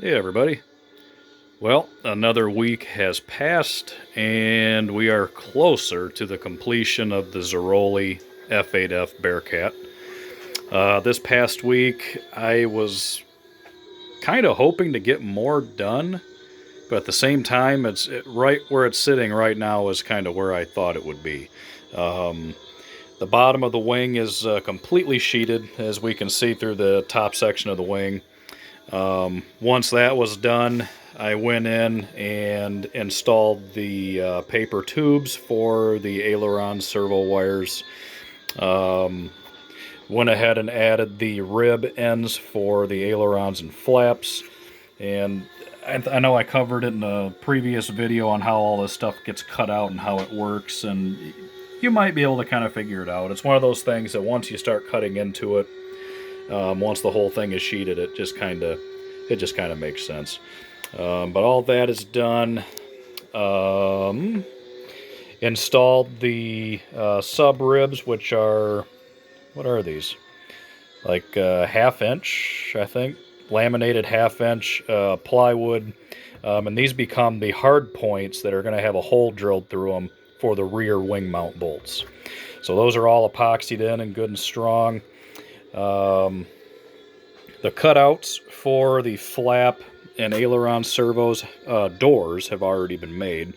Hey everybody. Well, another week has passed and we are closer to the completion of the Ziroli F8F-BEARCAT. This past week I was kind of hoping to get more done, but at the same time right where it's sitting right now is kind of where I thought it would be. Um, the bottom of the wing is completely sheeted, as we can see through the top section of the wing. Once that was done, I went in and installed the paper tubes for the aileron servo wires. Um, Went ahead and added the rib ends for the ailerons and flaps. And I know I covered it in a previous video on how all this stuff gets cut out and how it works, and you might be able to kind of figure it out. It's one of those things that once you start cutting into it, once the whole thing is sheeted, it just kind of makes sense. But all that is done. Installed the sub ribs, which are, what are these? Like half-inch, I think, laminated half-inch plywood, and these become the hard points that are going to have a hole drilled through them for the rear wing mount bolts. So those are all epoxied in and good and strong. The cutouts for the flap and aileron servos doors have already been made.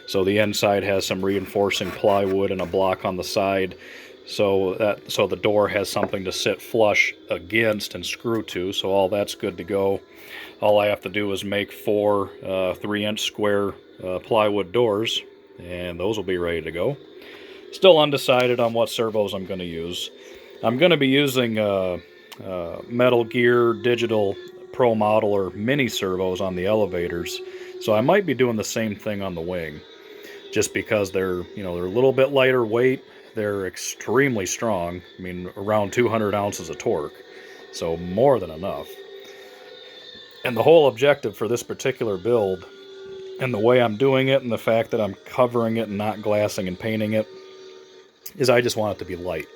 So the inside has some reinforcing plywood and a block on the side, so the door has something to sit flush against and screw to. So all that's good to go. All I have to do is make four 3-inch square plywood doors, and those will be ready to go. Still undecided on what servos I'm going to use. I'm going to be using Metal Gear Digital Pro Model or mini servos on the elevators, so I might be doing the same thing on the wing, just because they're a little bit lighter weight. They're extremely strong. I mean, around 200 ounces of torque, so more than enough. And the whole objective for this particular build, and the way I'm doing it, and the fact that I'm covering it and not glassing and painting it, is I just want it to be light.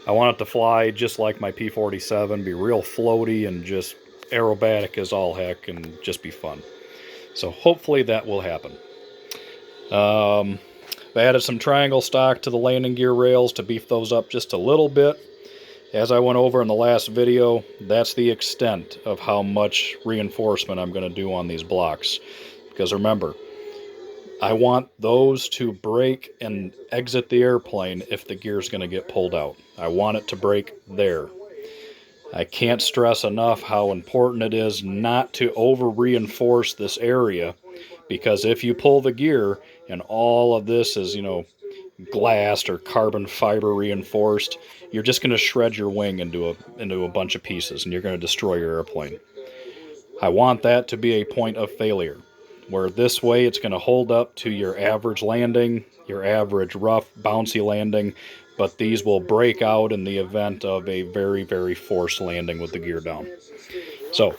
I want it to fly just like my P-47, be real floaty and just aerobatic as all heck, and just be fun. So hopefully that will happen. I added some triangle stock to the landing gear rails to beef those up just a little bit. As I went over in the last video, that's the extent of how much reinforcement I'm going to do on these blocks. Because remember, I want those to break and exit the airplane if the gear is going to get pulled out. I want it to break there. I can't stress enough how important it is not to over-reinforce this area, because if you pull the gear and all of this is, glassed or carbon fiber reinforced, you're just going to shred your wing into a bunch of pieces, and you're going to destroy your airplane. I want that to be a point of failure, where this way it's going to hold up to your average landing, your average rough, bouncy landing, but these will break out in the event of a very, very forced landing with the gear down. So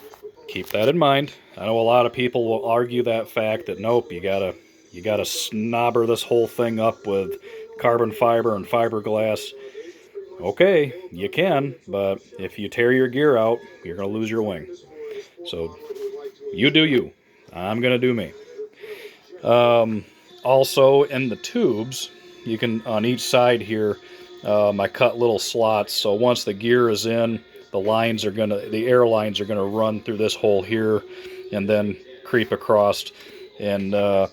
keep that in mind. I know a lot of people will argue that fact that nope, you gotta snobber this whole thing up with carbon fiber and fiberglass. Okay, you can, but if you tear your gear out, you're gonna lose your wing. So you do you. I'm gonna do me. Also, in the tubes, you can, on each side here, I cut little slots. So once the gear is in, the air lines are gonna run through this hole here, and then creep across, and the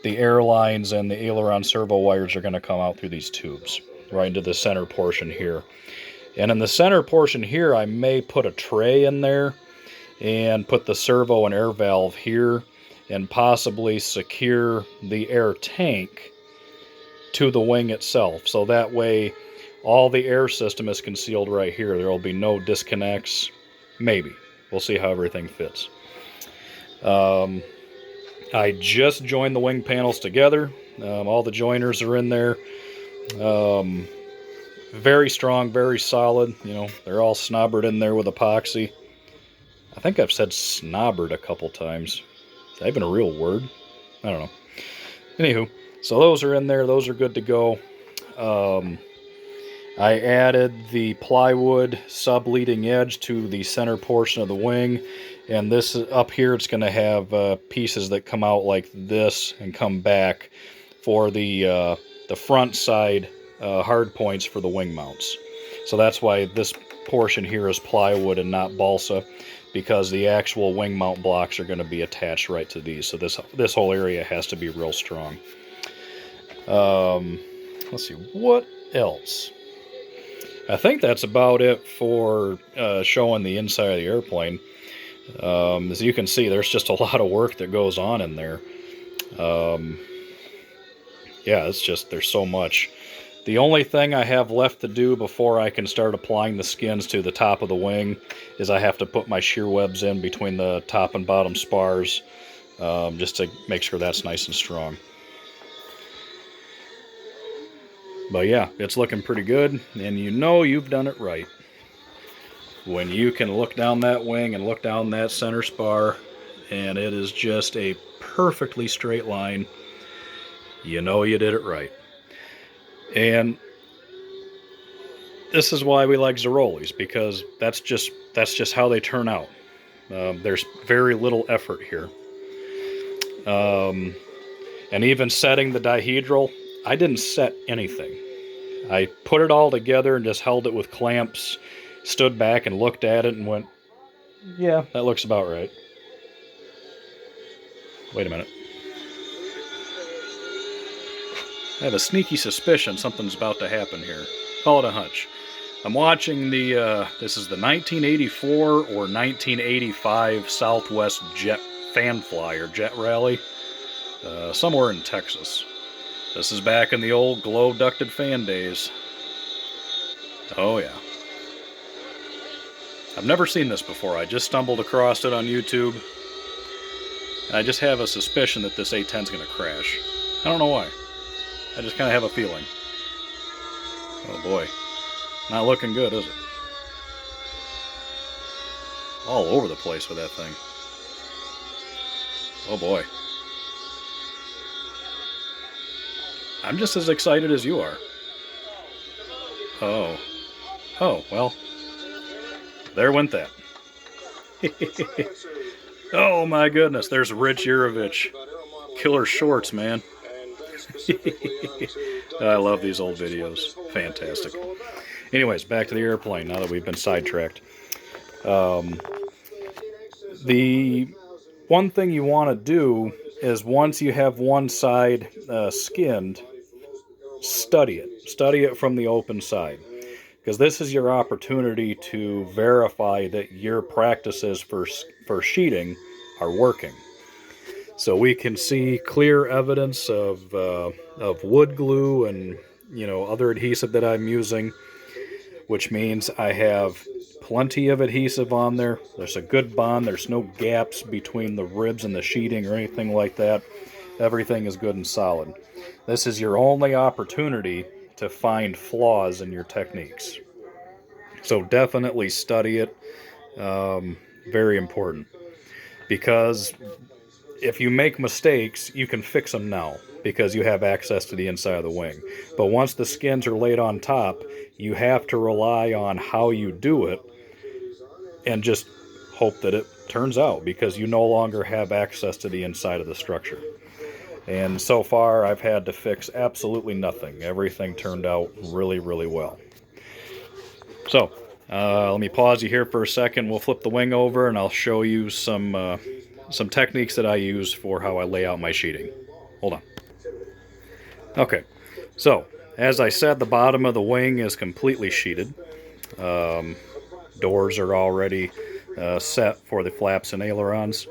air lines and the aileron servo wires are gonna come out through these tubes, right into the center portion here. And in the center portion here, I may put a tray in there and put the servo and air valve here, and possibly secure the air tank to the wing itself. So that way all the air system is concealed right here. There will be no disconnects. Maybe. We'll see how everything fits. I just joined the wing panels together. All the joiners are in there. Very strong, very solid. They're all snobbered in there with epoxy. I think I've said snobbered a couple times. Is that even a real word? I don't know. Anywho, so those are in there. Those are good to go. I added the plywood sub-leading edge to the center portion of the wing, and this up here, it's going to have pieces that come out like this and come back for the front side hard points for the wing mounts. So that's why this portion here is plywood and not balsa, because the actual wing mount blocks are going to be attached right to these. So this whole area has to be real strong. Let's see, what else? I think that's about it for showing the inside of the airplane. As you can see, there's just a lot of work that goes on in there. Yeah, it's just, there's so much. The only thing I have left to do before I can start applying the skins to the top of the wing is I have to put my shear webs in between the top and bottom spars, just to make sure that's nice and strong. But yeah, it's looking pretty good, and you know you've done it right when you can look down that wing and look down that center spar, and it is just a perfectly straight line. You know you did it right. And this is why we like Zirolis, because that's just how they turn out. There's very little effort here. And even setting the dihedral, I didn't set anything. I put it all together and just held it with clamps, stood back and looked at it and went, yeah, that looks about right. Wait a minute. I have a sneaky suspicion something's about to happen here. Call it a hunch. I'm watching this is the 1984 or 1985 Southwest Jet Fan Fly or Jet Rally, somewhere in Texas. This is back in the old glow-ducted fan days. Oh yeah. I've never seen this before. I just stumbled across it on YouTube. And I just have a suspicion that this A-10 is going to crash. I don't know why. I just kind of have a feeling. Oh boy. Not looking good, is it? All over the place with that thing. Oh boy. I'm just as excited as you are. Oh. Oh, well. There went that. Oh my goodness, there's Rich Urovich. Killer shorts, man. I love these old videos. Fantastic. Anyways, back to the airplane now that we've been sidetracked. The one thing you want to do is once you have one side skinned, study it. Study it from the open side. Because this is your opportunity to verify that your practices for sheeting are working. So we can see clear evidence of wood glue and other adhesive that I'm using, which means I have plenty of adhesive on there. There's a good bond. There's no gaps between the ribs and the sheeting or anything like that. Everything is good and solid. This is your only opportunity to find flaws in your techniques. So definitely study it. Very important. Because if you make mistakes, you can fix them now because you have access to the inside of the wing. But once the skins are laid on top, you have to rely on how you do it and just hope that it turns out, because you no longer have access to the inside of the structure. And so far, I've had to fix absolutely nothing. Everything turned out really, really well. So, let me pause you here for a second. We'll flip the wing over, and I'll show you some techniques that I use for how I lay out my sheeting. Hold on. Okay, so, as I said, the bottom of the wing is completely sheeted. Doors are already set for the flaps and ailerons.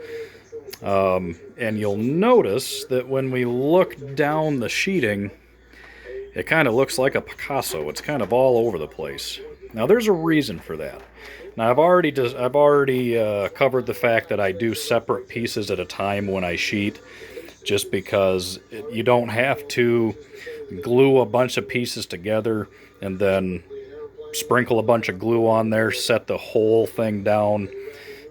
And you'll notice that when we look down the sheeting, it kind of looks like a Picasso. It's kind of all over the place. Now there's a reason for that. Now I've already covered the fact that I do separate pieces at a time when I sheet, just because you don't have to glue a bunch of pieces together and then sprinkle a bunch of glue on there, set the whole thing down.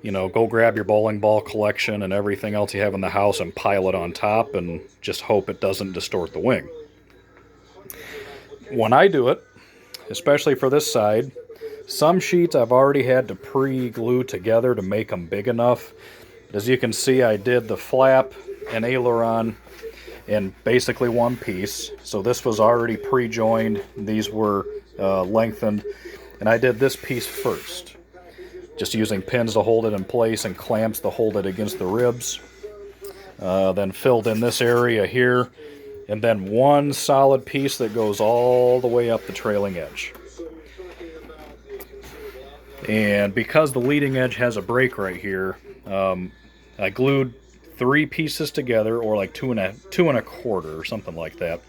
Go grab your bowling ball collection and everything else you have in the house and pile it on top and just hope it doesn't distort the wing. When I do it, especially for this side. Some sheets I've already had to pre-glue together to make them big enough. As you can see, I did the flap and aileron in basically one piece. So this was already pre-joined. These were lengthened. And I did this piece first, just using pins to hold it in place and clamps to hold it against the ribs. Then filled in this area here, and then one solid piece that goes all the way up the trailing edge. And because the leading edge has a break right here, I glued 3 pieces together, or like two and a quarter or something like that.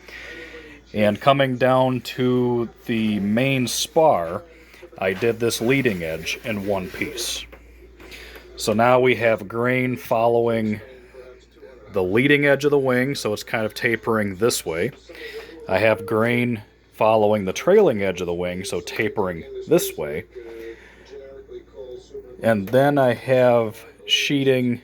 And coming down to the main spar, I did this leading edge in one piece. So now we have grain following the leading edge of the wing, so it's kind of tapering this way. I have grain following the trailing edge of the wing, so tapering this way. And then I have sheeting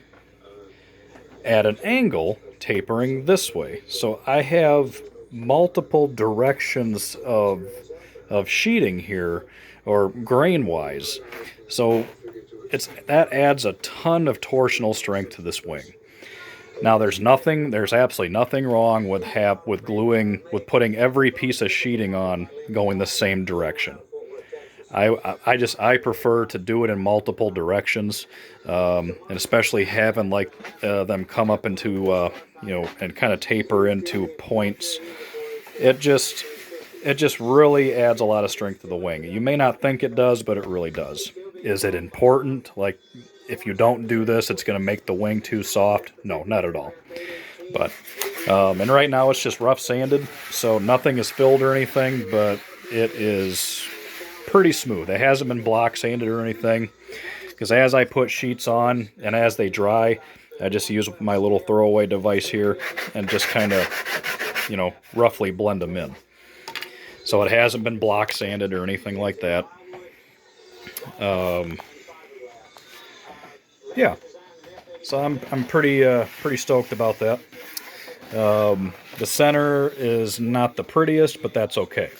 at an angle tapering this way. So I have multiple directions of sheeting here, or grain wise. So that adds a ton of torsional strength to this wing. Now there's absolutely nothing wrong with putting every piece of sheeting on going the same direction. I prefer to do it in multiple directions, and especially having them come up into and kind of taper into points. It just really adds a lot of strength to the wing. You may not think it does, but it really does. Is it important? Like, if you don't do this, it's going to make the wing too soft? No, not at all. But and right now it's just rough sanded, so nothing is filled or anything, but it is pretty smooth. It hasn't been block sanded or anything, because as I put sheets on and as they dry, I just use my little throwaway device here and just kind of, roughly blend them in. So it hasn't been block sanded or anything like that. Yeah, so I'm pretty stoked about that. The center is not the prettiest, but that's okay.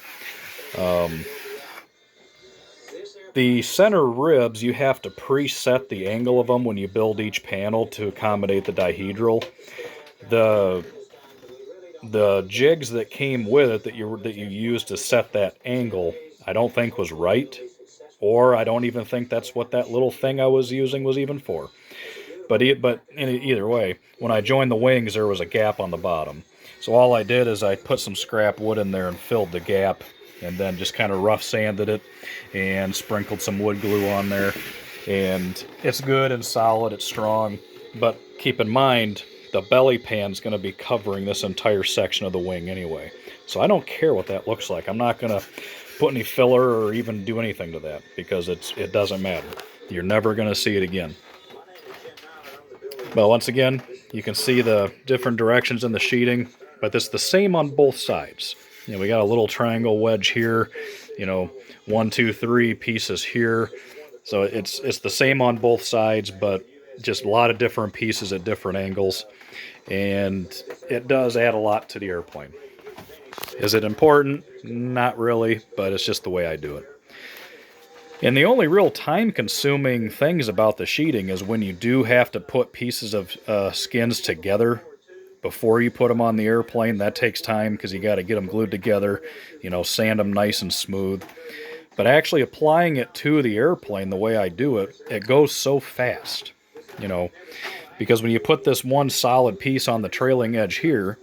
The center ribs, you have to preset the angle of them when you build each panel to accommodate the dihedral. The jigs that came with it that you used to set that angle, I don't think was right, or I don't even think that's what that little thing I was using was even for. But either way, when I joined the wings, there was a gap on the bottom. So all I did is I put some scrap wood in there and filled the gap, and then just kind of rough sanded it and sprinkled some wood glue on there. And it's good and solid, it's strong. But keep in mind, the belly pan's going to be covering this entire section of the wing anyway. So I don't care what that looks like. I'm not going to put any filler or even do anything to that, because it doesn't matter. You're never going to see it again. But once again, you can see the different directions in the sheeting, but it's the same on both sides. We got a little triangle wedge here, 1, 2, 3 pieces here. So it's the same on both sides, but just a lot of different pieces at different angles. And it does add a lot to the airplane. Is it important? Not really, but it's just the way I do it. And the only real time-consuming things about the sheeting is when you do have to put pieces of skins together before you put them on the airplane. That takes time because you got to get them glued together, sand them nice and smooth. But actually applying it to the airplane the way I do it, it goes so fast, because when you put this one solid piece on the trailing edge here,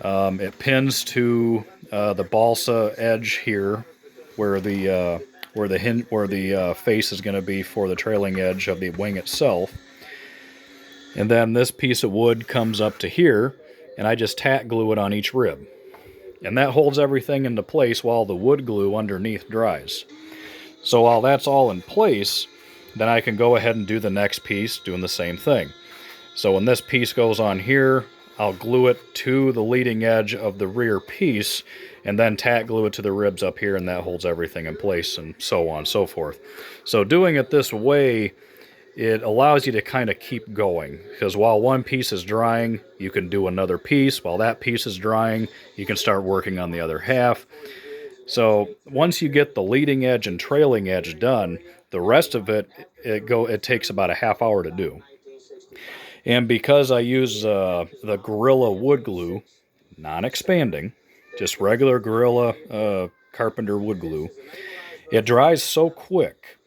it pins to the balsa edge here, where the face is going to be for the trailing edge of the wing itself. And then this piece of wood comes up to here, and I just tack glue it on each rib. And that holds everything into place while the wood glue underneath dries. So while that's all in place, then I can go ahead and do the next piece doing the same thing. So when this piece goes on here, I'll glue it to the leading edge of the rear piece, and then tack glue it to the ribs up here, and that holds everything in place, and so on and so forth. So doing it this way, it allows you to kind of keep going, because while one piece is drying, you can do another piece. While that piece is drying, you can start working on the other half. So once you get the leading edge and trailing edge done, the rest of it takes about a half hour to do. And because I use the Gorilla wood glue, non-expanding, just regular Gorilla Carpenter wood glue, it dries so quick.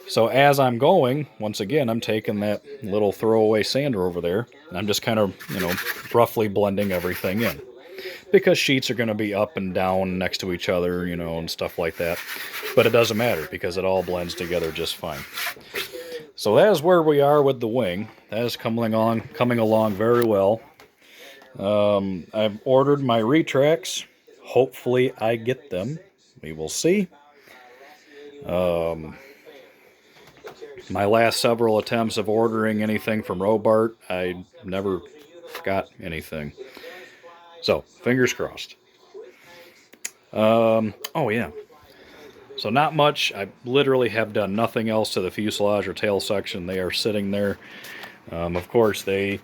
So as I'm going, once again, I'm taking that little throwaway sander over there, and I'm just kind of, roughly blending everything in. Because sheets are going to be up and down next to each other, and stuff like that. But it doesn't matter because it all blends together just fine. So that is where we are with the wing. That is coming along very well. I've ordered my retracts. Hopefully I get them. We will see. My last several attempts of ordering anything from Robart, I never got anything. So, fingers crossed. Oh yeah. So not much. I literally have done nothing else to the fuselage or tail section. They are sitting there. Of course, they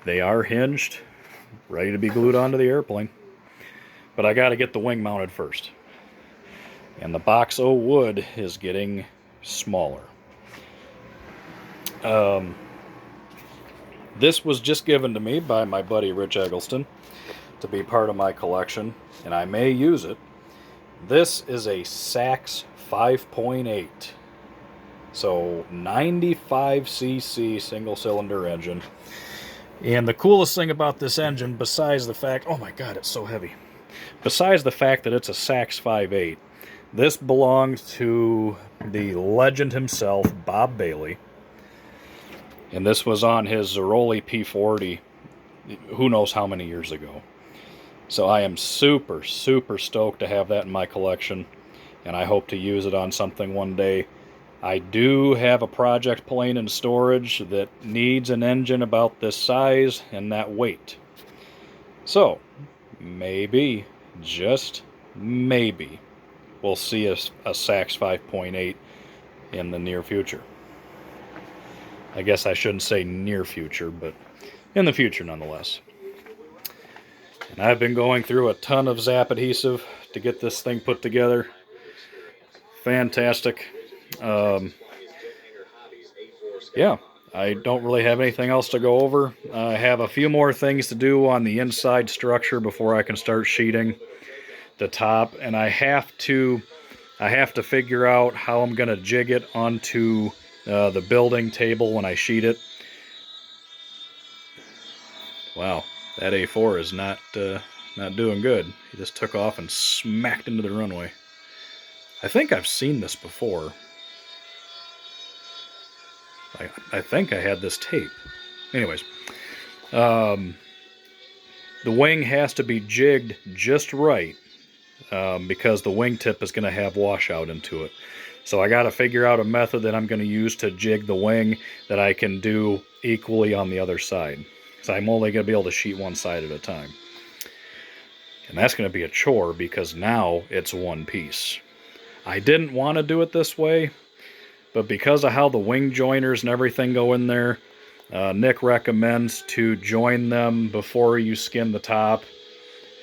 are hinged, ready to be glued onto the airplane. But I got to get the wing mounted first. And the box O wood is getting smaller. This was just given to me by my buddy Rich Eggleston to be part of my collection, and I may use it. This is a Sachs 5.8. So 95cc single cylinder engine. And the coolest thing about this engine, besides the fact, oh my god, it's so heavy. Besides the fact that it's a Sachs 5.8, this belongs to the legend himself, Bob Bailey. And this was on his Ziroli P40, who knows how many years ago. So I am super, super stoked to have that in my collection, and I hope to use it on something one day. I do have a project plane in storage that needs an engine about this size and that weight. So, maybe, just maybe, we'll see a Sachs 5.8 in the near future. I guess I shouldn't say near future, but in the future nonetheless. And I've been going through a ton of Zap adhesive to get this thing put together. Fantastic. Yeah, I don't really have anything else to go over. I have a few more things to do on the inside structure before I can start sheeting the top, and I have to figure out how I'm going to jig it onto the building table when I sheet it. Wow, that A4 is not doing good. He just took off and smacked into the runway. I think I've seen this before. I think I had this tape. Anyways, the wing has to be jigged just right because the wingtip is going to have washout into it. So I got to figure out a method that I'm going to use to jig the wing that I can do equally on the other side. So I'm only going to be able to sheet one side at a time. And that's going to be a chore because now it's one piece. I didn't want to do it this way, but because of how the wing joiners and everything go in there, Nick recommends to join them before you skin the top,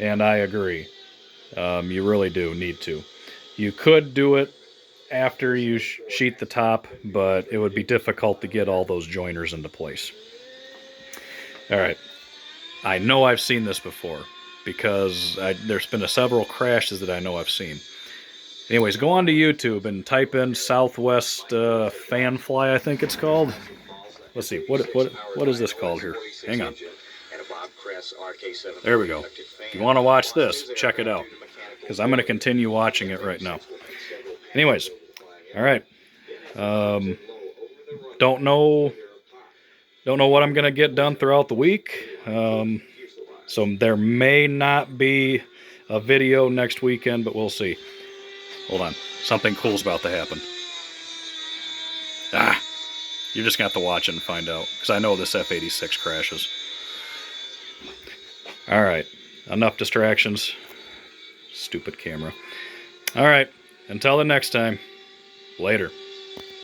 and I agree. You really do need to. You could do it after you sheet the top, but it would be difficult to get all those joiners into place. Alright, I know I've seen this before, because there's been several crashes that I know I've seen. Anyways, go on to YouTube and type in Southwest Fanfly, I think it's called. Let's see, what is this called here? Hang on. There we go. If you want to watch this, check it out, because I'm going to continue watching it right now. Anyways, alright. Don't know what I'm going to get done throughout the week. So there may not be a video next weekend, but we'll see. Hold on. Something cool's about to happen. You're just going to have to watch it and find out, because I know this F-86 crashes. Alright. Enough distractions. Stupid camera. Alright. Until the next time. Later.